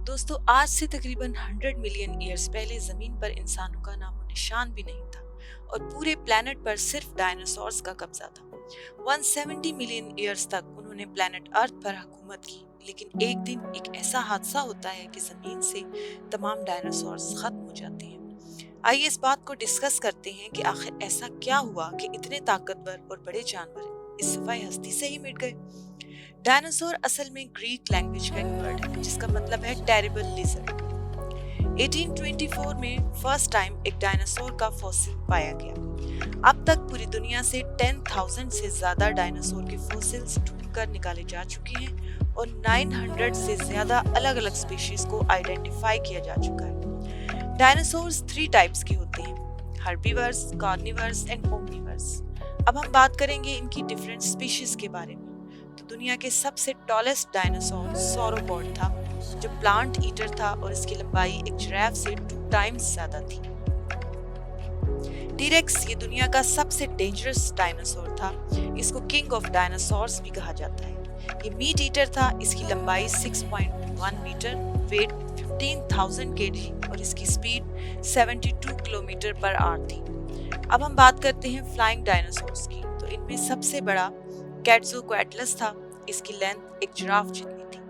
दोस्तों आज से तकरीबन 100 मिलियन ईयर्स पहले जमीन पर इंसानों का नामो निशान भी नहीं था और पूरे प्लेनेट पर सिर्फ डायनासोर्स का कब्जा था। 170 मिलियन ईयर्स तक उन्होंने प्लेनेट अर्थ पर हुकूमत की, लेकिन एक दिन एक ऐसा हादसा होता है कि जमीन से तमाम डायनासोर्स खत्म हो जाते हैं। आइए इस बात को डिस्कस करते हैं कि आखिर ऐसा क्या हुआ कि इतने ताकतवर और बड़े जानवर इस सफाई हस्ती से ही मिट गए। डायनासोर असल में ग्रीक लैंग्वेज का एक वर्ड है जिसका मतलब है टेरिबल लिजर्ड। 1824 में फर्स्ट टाइम एक डायनासोर का फॉसिल पाया गया। अब तक पूरी दुनिया से 10,000 से ज्यादा डायनासोर के फॉसिल्स ढूंढकर निकाले जा चुके हैं और 900 से ज्यादा अलग अलग स्पीशीज को आइडेंटिफाई किया जा चुका है। डायनासोर्स 3 टाइप्स के होते हैं, हर्बीवर्स, कार्निवर्स एंड ओमनिवर्स। अब हम बात करेंगे इनकी डिफरेंट स्पीशीज के बारे में। तो दुनिया के सबसे टॉलेस्ट डायनासोर सौरोपॉड था, जो प्लांट ईटर था और इसकी लंबाई एक जिराफ से 2 टाइम्स ज्यादा थी। टीरेक्स ये दुनिया का सबसे डेंजरस डायनासोर था। इसको किंग ऑफ डायनासोर्स भी कहा जाता है। ये मीट ईटर था, इसकी लंबाई 6.1 मीटर, वेट 15,000 केजी और इसकी स्पीड 72 किलोमीटर पर आवर थी। अब हम बात करते हैं फ्लाइंग डायनासोर्स की। तो इनमें सबसे बड़ा क्वेटज़ोक्वेटलस था, इसकी लेंथ एक जिराफ जितनी थी।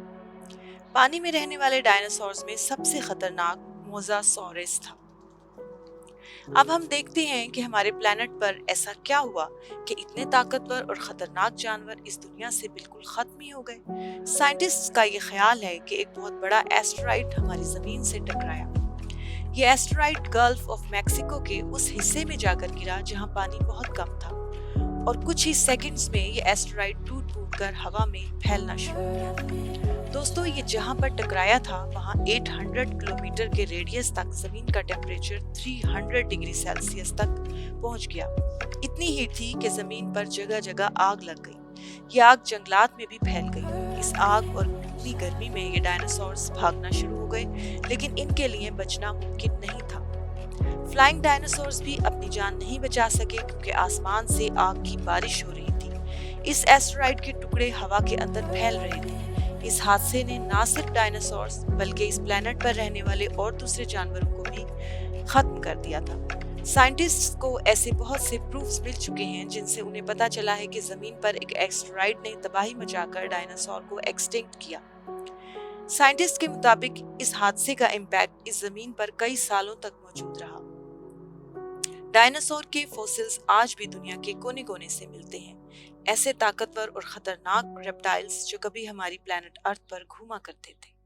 पानी में रहने वाले डायनासोर्स में सबसे खतरनाक मोसासॉरस था। अब हम देखते हैं कि हमारे प्लेनेट पर ऐसा क्या हुआ कि इतने ताकतवर और खतरनाक जानवर इस दुनिया से बिल्कुल खत्म ही हो गए। साइंटिस्ट्स का ये ख्याल है कि एक बहुत बड़ा एस्टेरॉइड हमारी जमीन से टकराया। ये एस्टेरॉइड गल्फ ऑफ मैक्सिको के उस हिस्से में जाकर गिरा जहां पानी बहुत कम था और कुछ ही सेकंड्स में ये एस्टेरॉइड टूट कर हवा में फैलना शुरू हो गया। दोस्तों ये जहां पर टकराया था वहां 800 किलोमीटर के रेडियस तक जमीन का टेम्परेचर 300 डिग्री सेल्सियस तक पहुंच गया। इतनी हीट थी कि जमीन पर जगह जगह आग लग गई। ये आग जंगलात में भी फैल गई। इस आग और इतनी गर्मी में ये डायनासोर्स भागना शुरू हो गए, लेकिन इनके लिए बचना मुमकिन नहीं था। फ्लाइंग डायनासोर्स भी अपनी जान नहीं बचा सके क्योंकि आसमान से आग की बारिश हो रही थी। इस एस्टेरॉइड के टुकड़े हवा के अंदर फैल रहे थे। इस हादसे ने न सिर्फ डायनासोर्स बल्कि इस प्लेनेट पर रहने वाले और दूसरे जानवरों को भी खत्म कर दिया था। साइंटिस्ट्स को ऐसे बहुत से प्रूफ्स मिल चुके हैं जिनसे उन्हें पता चला है कि जमीन पर एक एस्टेरॉइड ने तबाही मचाकर डायनासोर को एक्सटिंक्ट किया। साइंटिस्ट के मुताबिक इस हादसे का इम्पैक्ट इस जमीन पर कई सालों तक मौजूद रहा। डायनासोर के फॉसिल्स आज भी दुनिया के कोने कोने से मिलते हैं, ऐसे ताकतवर और खतरनाक रेप्टाइल्स जो कभी हमारी प्लेनेट अर्थ पर घूमा करते थे।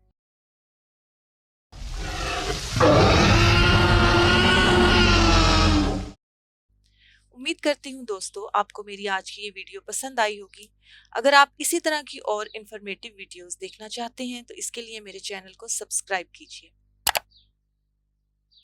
उम्मीद करती हूँ दोस्तों आपको मेरी आज की ये वीडियो पसंद आई होगी। अगर आप इसी तरह की और इंफॉर्मेटिव वीडियोस देखना चाहते हैं तो इसके लिए मेरे चैनल को सब्सक्राइब कीजिए।